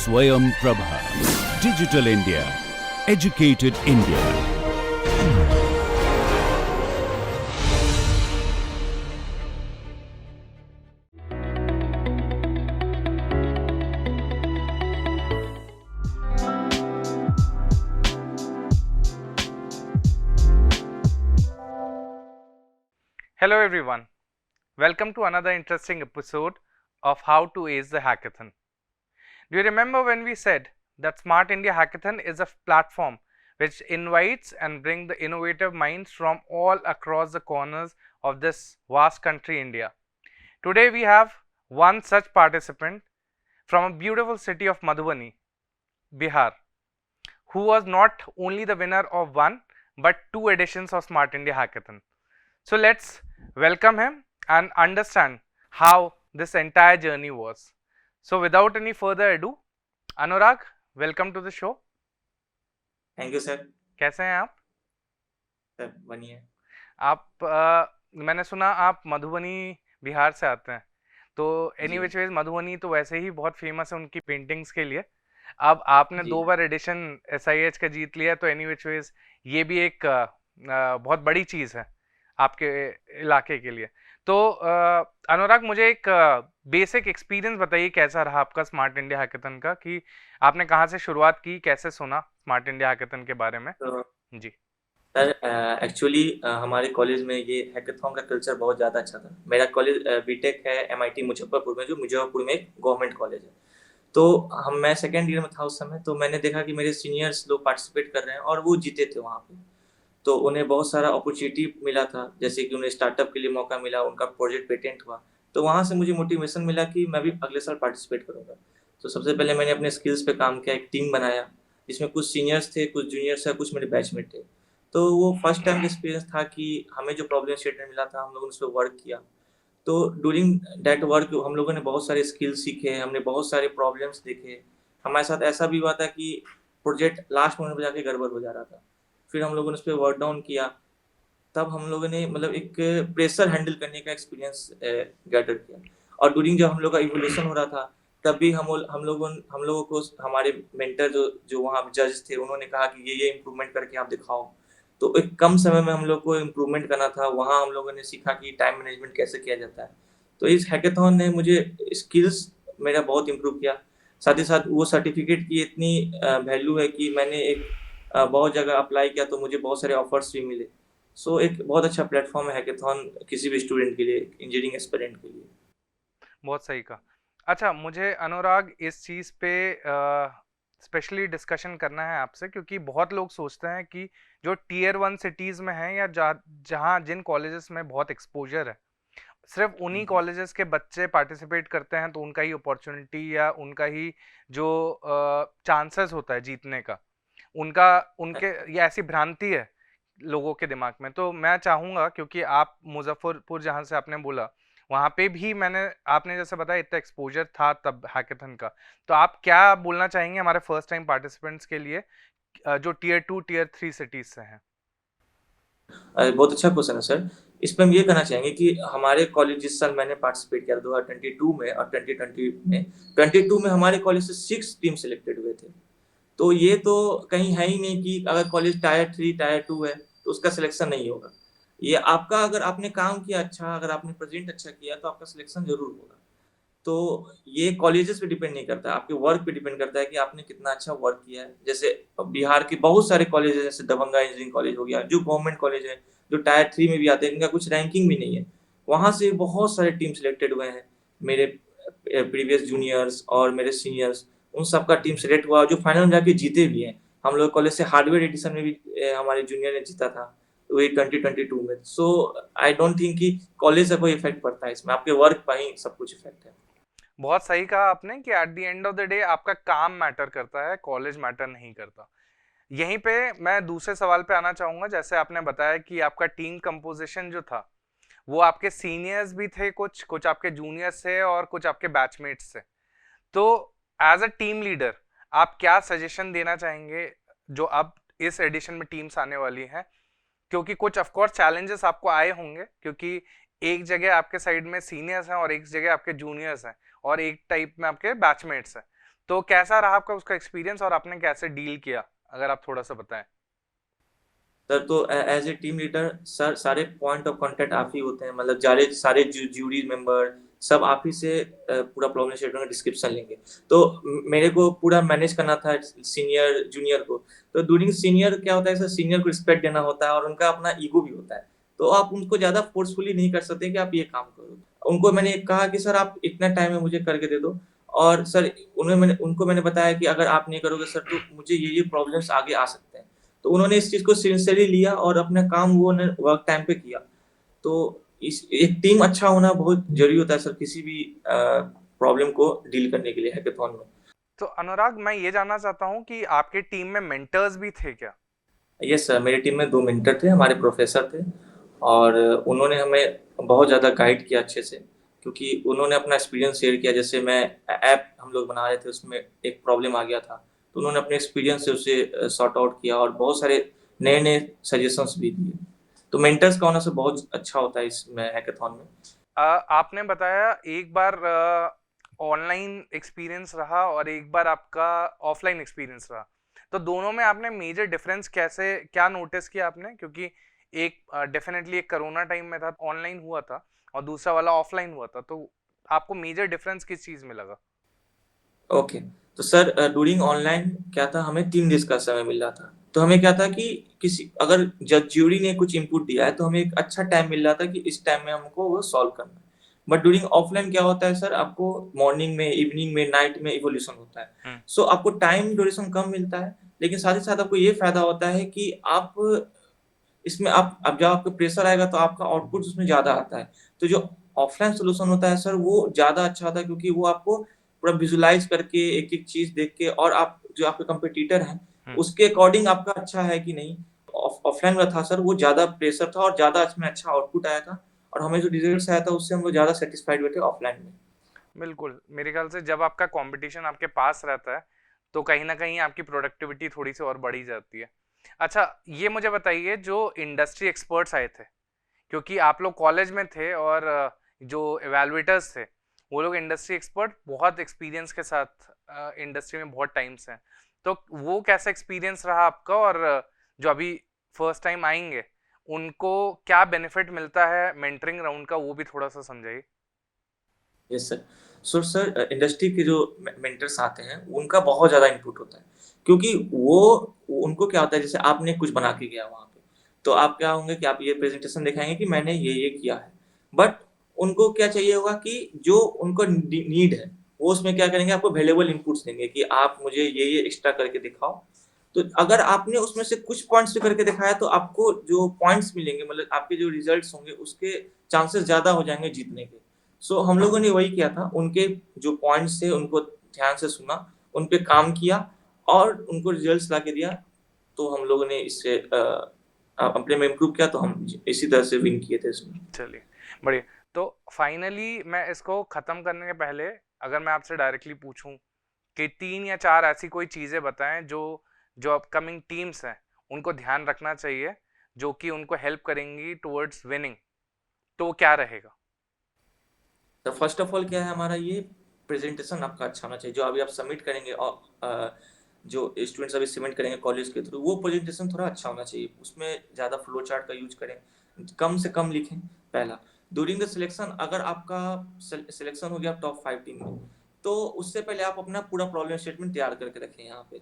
Swayam Prabha. Digital India. Educated India. Hello everyone, welcome to another interesting episode of How to Ace the Hackathon. Do you remember when we said that Smart India Hackathon is a platform which invites and brings the innovative minds from all across the corners of this vast country India. Today we have one such participant from a beautiful city of Madhubani, Bihar, who was not only the winner of one but two editions of Smart India Hackathon. So let's welcome him and understand how this entire journey was. So without any further ado, Anurag, welcome to the show. Thank you sir. कैसे हैं आप? Sir बनिए। आप मैंने सुना आप मधुबनी बिहार से आते हैं, तो एनी जी। विच वेज मधुबनी तो वैसे ही बहुत फेमस है उनकी पेंटिंग्स के लिए। अब आपने जी। 2 बार एडिशन SIH का जीत लिया, तो एनी विच वेज ये भी एक बहुत बड़ी चीज़ है आपके इलाके के लिए। तो अनुराग, मुझे एक बेसिक एक्सपीरियंस बताइए, कैसा रहा आपका स्मार्ट इंडिया हैकेथन का, कि आपने कहाँ से शुरुआत की, कैसे सुना स्मार्ट इंडिया हैकेथन के बारे में? तो जी सर एक्चुअली हमारे कॉलेज में ये हैकेथॉन का कल्चर बहुत ज़्यादा अच्छा था। मेरा कॉलेज बीटेक है MIT मुजफ्फरपुर में, जो मुजफ्फरपुर में एक गवर्नमेंट कॉलेज है। तो मैं सेकेंड ईयर में था उस समय, तो मैंने देखा कि मेरे सीनियर्स लोग पार्टिसिपेट कर रहे हैं और वो जीते थे वहाँ पे। तो उन्हें बहुत सारा अपॉर्चुनिटी मिला था, जैसे कि उन्हें स्टार्टअप के लिए मौका मिला, उनका प्रोजेक्ट पेटेंट हुआ। तो वहाँ से मुझे मोटिवेशन मिला कि मैं भी अगले साल पार्टिसिपेट करूँगा। तो सबसे पहले मैंने अपने स्किल्स पे काम किया, एक टीम बनाया जिसमें कुछ सीनियर्स थे, कुछ जूनियर्स थे, कुछ मेरे बैचमेट थे। तो वो फर्स्ट टाइम का एक्सपीरियंस था कि हमें जो प्रॉब्लम स्टेटमेंट मिला था, हम लोगों ने उस पर वर्क किया। तो ड्यूरिंग दैट वर्क हम लोगों ने बहुत सारे स्किल्स सीखे, हमने बहुत सारे प्रॉब्लम्स देखे। हमारे साथ ऐसा भी हुआ था कि प्रोजेक्ट लास्ट मोमेंट पर जाके गड़बड़ हो जा रहा था। फिर हम लोगों ने उस पर वर्क डाउन किया, तब हम लोगों ने मतलब एक प्रेशर हैंडल करने का एक्सपीरियंस गैदर किया। और ड्यूरिंग जब हम लोग का इवोल्यूशन हो रहा था, तब भी हम लोगों को हमारे मेंटर जो वहाँ जज थे, उन्होंने कहा कि ये इम्प्रूवमेंट करके आप दिखाओ। तो एक कम समय में हम लोग को इम्प्रूवमेंट करना था। वहाँ हम लोगों ने सीखा कि टाइम मैनेजमेंट कैसे किया जाता है। तो इस हैकेथॉन ने मुझे स्किल्स मेरा बहुत इम्प्रूव किया। साथ ही साथ वो सर्टिफिकेट की इतनी वैल्यू है कि मैंने एक बहुत जगह अप्लाई किया, तो मुझे बहुत सारे ऑफर्स भी मिले। सो एक बहुत अच्छा प्लेटफॉर्म है हैकेथॉन किसी भी स्टूडेंट के लिए, इंजीनियरिंग एस्पिरेंट के लिए। बहुत सही कहा। अच्छा, मुझे अनुराग इस चीज़ पे स्पेशली डिस्कशन करना है आपसे, क्योंकि बहुत लोग सोचते हैं कि जो टियर 1 सिटीज़ में हैं या जहाँ जिन कॉलेजेस में बहुत एक्सपोजर है, सिर्फ उन्हीं कॉलेजेस के बच्चे पार्टिसिपेट करते हैं, तो उनका ही अपॉर्चुनिटी या उनका ही जो चांसेस होता है जीतने का, उनके ये ऐसी भ्रांति है लोगों के दिमाग में। तो मैं चाहूँगा, क्योंकि आप मुजफ्फरपुर जहाँ से आपने बोला, वहाँ पे भी आपने जैसे बताया इतना एक्सपोजर था तब हैकेथन का, तो आप क्या बोलना चाहेंगे हमारे फर्स्ट टाइम पार्टिसिपेंट्स के लिए जो टियर 2 टियर 3 सिटीज से हैं? बहुत अच्छा क्वेश्चन है सर। इस पे हम ये कहना चाहेंगे कि हमारे कॉलेज जिस साल मैंने पार्टिसिपेट किया 2022 में और 2020 में, 22 में हमारे कॉलेज से 6 टीम सिलेक्टेड हुए थे। तो ये तो कहीं है ही नहीं कि अगर कॉलेज टायर 3 टायर 2 है तो उसका सिलेक्शन नहीं होगा। ये आपका, अगर आपने काम किया अच्छा, अगर आपने प्रेजेंट अच्छा किया, तो आपका सिलेक्शन जरूर होगा। तो ये कॉलेजेस पे डिपेंड नहीं करता है, आपके वर्क पे डिपेंड करता है कि आपने कितना अच्छा वर्क किया है। जैसे बिहार के बहुत सारे कॉलेज है, जैसे दबंगा इंजीनियरिंग कॉलेज हो गया, जो गवर्नमेंट कॉलेज है, जो टायर 3 में भी आते हैं, इनका कुछ रैंकिंग भी नहीं है। वहाँ से बहुत सारे टीम सिलेक्टेड हुए हैं। मेरे प्रीवियस जूनियर्स और मेरे सीनियर्स, उन सबका टीम सिलेक्ट हुआ, जो फाइनल में जाके जीते भी हैं। हम लोग कॉलेज से हार्डवेयर एडिशन में भी हमारे जूनियर ने जीता था, वही 2022 में। सो आई डोंट थिंक कि कॉलेज से कोई इफेक्ट पड़ता है इसमें, आपके वर्क पर ही सब कुछ इफेक्ट है। बहुत सही कहा आपने कि at the end of the day आपका काम मैटर करता है, कॉलेज मैटर नहीं करता। यहीं पे मैं दूसरे सवाल पे आना चाहूंगा। जैसे आपने बताया कि आपका टीम कंपोजिशन जो था, वो आपके सीनियर्स भी थे, कुछ कुछ आपके जूनियर्स थे और कुछ आपके बैचमेट्स थे। तो एज अ टीम लीडर आप क्या सजेशन देना चाहेंगे जो अब इस एडिशन में टीम्स आने वाली हैं? क्योंकि कुछ ऑफ कोर्स चैलेंजेस आपको आए होंगे, क्योंकि एक जगह आपके साइड में सीनियर्स हैं और एक जगह आपके जूनियर्स हैं और एक टाइप में आपके बैचमेट्स हैं। तो कैसा रहा आपका उसका एक्सपीरियंस और आपने कैसे डील किया, अगर आप थोड़ा सा बताएं। सर तो as a team leader sir सारे पॉइंट ऑफ कांटेक्ट आप ही होते हैं, मतलब सारे सारे ज्यूरी मेंबर सब आप ही से पूरा प्रॉब्लम स्टेटमेंट का डिस्क्रिप्शन लेंगे। तो मेरे को पूरा मैनेज करना था सीनियर जूनियर को। तो ड्यूरिंग सीनियर क्या होता है सर, सीनियर को रिस्पेक्ट देना होता है और उनका अपना ईगो भी होता है। तो आप उनको ज्यादा फोर्सफुली नहीं कर सकते कि आप ये काम करो। उनको मैंने कहा कि सर आप इतना टाइम है मुझे करके दे दो। और सर उनको मैंने बताया कि अगर आप नहीं करोगे सर तो मुझे ये प्रॉब्लम्स आगे आ सकते हैं। तो उन्होंने इस चीज को सिंसियरली लिया और अपना काम वो वर्क टाइम पे किया। तो इस एक टीम अच्छा होना बहुत जरूरी होता है सर किसी भी प्रॉब्लम को डील करने के लिए हैकेथॉन में। तो अनुराग, मैं ये जानना चाहता हूँ कि आपके टीम में मेंटर्स भी थे क्या? यस सर, मेरी टीम में 2 मेंटर थे, हमारे प्रोफेसर थे। और उन्होंने हमें बहुत ज़्यादा गाइड किया अच्छे से, क्योंकि उन्होंने अपना एक्सपीरियंस शेयर किया। जैसे मैं ऐप हम लोग बना रहे थे, उसमें एक प्रॉब्लम आ गया था, तो उन्होंने अपने एक्सपीरियंस से उसे सॉर्ट आउट किया और बहुत सारे नए-नए सजेशंस भी दिए। तो मेंटर्स का होना सर बहुत अच्छा होता है इसमें हैकेथॉन में। आपने बताया एक बार ऑनलाइन एक्सपीरियंस रहा और एक बार आपका ऑफलाइन एक्सपीरियंस रहा, तो दोनों में आपने मेजर डिफरेंस कैसे क्या नोटिस किया आपने? क्योंकि एक डेफिनेटली एक कोरोना टाइम में था, ऑनलाइन हुआ था, और दूसरा वाला ऑफलाइन हुआ था, तो आपको मेजर डिफरेंस किस चीज में लगा? ओके। तो सर ड्यूरिंग ऑनलाइन क्या था, हमें 3 डेज का समय मिल रहा था। तो हमें क्या था कि किसी अगर जज ज्यूरी ने कुछ इनपुट दिया है तो हमें एक अच्छा टाइम मिल रहा था कि इस टाइम में हमको वो सॉल्व करना है। बट ड्यूरिंग ऑफलाइन क्या होता है सर, आपको मॉर्निंग में, इवनिंग में, नाइट में इवोल्यूशन होता है। हम्म। सो आपको टाइम ड्यूरेशन कम मिलता है, लेकिन साथ ही साथ आपको ये फायदा होता है कि आप इसमें आप अब जब आपको प्रेशर आएगा तो आपका आउटपुट उसमें ज़्यादा आता है। तो जो ऑफलाइन सॉल्यूशन होता है सर वो ज़्यादा अच्छा होता है, क्योंकि वो आपको पूरा विजुलाइज़ करके एक-एक चीज़ देख के, और आप जो आपके कॉम्पिटिटर हैं हम्म। उसके अकॉर्डिंग आपका अच्छा है कि नहीं। ऑफलाइन में था सर वो ज़्यादा प्रेशर था और ज़्यादा इसमें अच्छा आउटपुट आया था, और हमें जो रिजल्ट्स आया था उससे हम लोग ज़्यादा सैटिस्फाइड हुए थे ऑफलाइन में। बिल्कुल, मेरे ख्याल से जब आपका कंपटीशन आपके पास रहता है तो कहीं ना कहीं आपकी प्रोडक्टिविटी थोड़ी सी और बढ़ी जाती है। अच्छा, ये मुझे बताइए, जो इंडस्ट्री एक्सपर्ट्स आए थे, क्योंकि आप लोग कॉलेज में थे और जो एवेलुएटर्स थे वो लोग इंडस्ट्री एक्सपर्ट बहुत एक्सपीरियंस के साथ इंडस्ट्री में बहुत टाइम से हैं, तो वो कैसा एक्सपीरियंस रहा आपका? और जो अभी फर्स्ट टाइम आएंगे उनको क्या बेनिफिट मिलता है मेंटरिंग राउंड का, वो भी थोड़ा सा समझाइए। Yes sir. So sir industry के जो मेंटर्स आते हैं उनका बहुत ज़्यादा इनपुट होता है, क्योंकि वो उनको क्या होता है, जैसे आपने कुछ बना के गया वहाँ पे, तो आप क्या होंगे कि आप ये प्रेजेंटेशन दिखाएंगे कि मैंने ये किया है। बट उनको क्या चाहिए होगा कि जो उनको नीड है वो उसमें क्या करेंगे, आपको वैल्यूएबल इनपुट्स देंगे कि आप मुझे ये एक्स्ट्रा करके दिखाओ। तो अगर आपने उसमें से कुछ पॉइंट्स भी करके दिखाया तो आपको जो पॉइंट्स मिलेंगे, मतलब आपके जो रिजल्ट्स होंगे उसके चांसेस ज़्यादा हो जाएंगे जीतने के। सो हम लोगों ने वही किया था, उनके जो पॉइंट्स थे उनको ध्यान से सुना, उन पे काम किया और उनको रिजल्ट्स ला के दिया। तो हम लोगों ने इससे अपने में इम्प्रूव किया, तो हम इसी तरह से विन किए थे इसमें। चलिए, बढ़िया। तो फाइनली मैं इसको खत्म करने के पहले अगर मैं आपसे डायरेक्टली पूछूं कि 3 या 4 ऐसी कोई चीजें बताएं जो जो अपकमिंग टीम्स हैं उनको ध्यान रखना चाहिए, जो कि उनको हेल्प करेंगी टुवर्ड्स विनिंग, तो वो क्या रहेगा? तो फर्स्ट ऑफ ऑल क्या है, हमारा ये प्रेजेंटेशन आपका अच्छा होना चाहिए। जो अभी आप सबमिट करेंगे और जो स्टूडेंट्स अभी सबमिट करेंगे कॉलेज के थ्रू, वो प्रेजेंटेशन थोड़ा अच्छा होना चाहिए। उसमें ज़्यादा फ्लो चार्ट का यूज करें, कम से कम लिखें। पहला, ड्यूरिंग द सिलेक्शन अगर आपका सिलेक्शन हो गया टॉप 5 टीम में, तो उससे पहले आप अपना पूरा प्रॉब्लम स्टेटमेंट तैयार करके रखें यहाँ पे।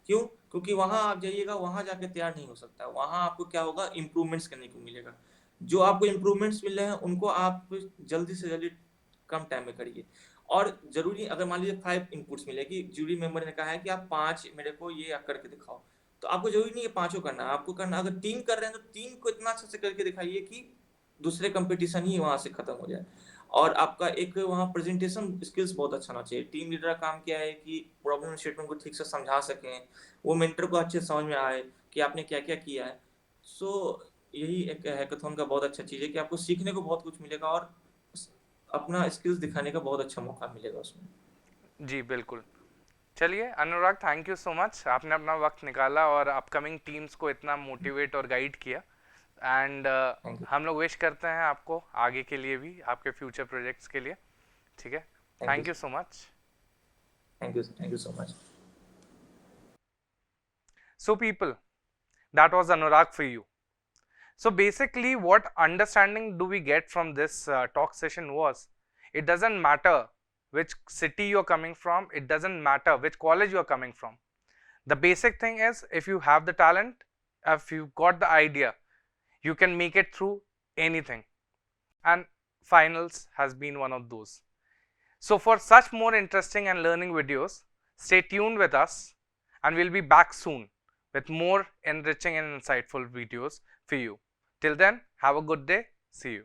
क्यों? क्योंकि वहाँ आप जाइएगा, वहाँ जाके तैयार नहीं हो सकता। वहाँ आपको क्या होगा, इम्प्रूवमेंट्स करने को मिलेगा। जो आपको इम्प्रूवमेंट्स मिल रहे हैं उनको आप जल्दी से जल्दी कम टाइम में करिए। और जरूरी, अगर मान लीजिए 5 इनपुट्स मिले कि जूरी मेंबर ने कहा है कि आप 5 मेरे को ये करके दिखाओ, तो आपको जरूरी नहीं है पांचों करना। आपको करना, अगर 3 कर रहे हैं तो 3 को इतना अच्छे से करके दिखाइए कि दूसरे कंपटीशन ही वहां से खत्म हो जाए। और आपका एक वहाँ प्रेजेंटेशन स्किल्स बहुत अच्छा होना चाहिए। टीम लीडर का काम क्या है कि प्रॉब्लम स्टेटमेंट को ठीक से समझा सकें, वो मेंटर को अच्छे से समझ में आए कि आपने क्या क्या किया है। सो यही एक हैकाथॉन का बहुत अच्छा चीज़ है कि आपको सीखने को बहुत कुछ मिलेगा और अपना स्किल्स दिखाने का बहुत अच्छा मौका मिलेगा उसमें। जी बिल्कुल। चलिए अनुराग, थैंक यू सो मच, आपने अपना वक्त निकाला और अपकमिंग टीम्स को इतना मोटिवेट और गाइड किया। And thank you. हम लोग विश करते हैं आपको आगे के लिए भी, आपके फ्यूचर प्रोजेक्ट्स के लिए। ठीक है, thank you. Thank you so much. Thank you so much. So people, that was Anurag for you. So basically what understanding do we get from this talk session was, it doesn't matter which city you're coming from, it doesn't matter which college you're coming from. The basic thing is, if you have the talent, if you've got the idea, you can make it through anything. And finals has been one of those. So for such more interesting and learning videos, stay tuned with us, and we'll be back soon with more enriching and insightful videos for you. Till then, have a good day. See you.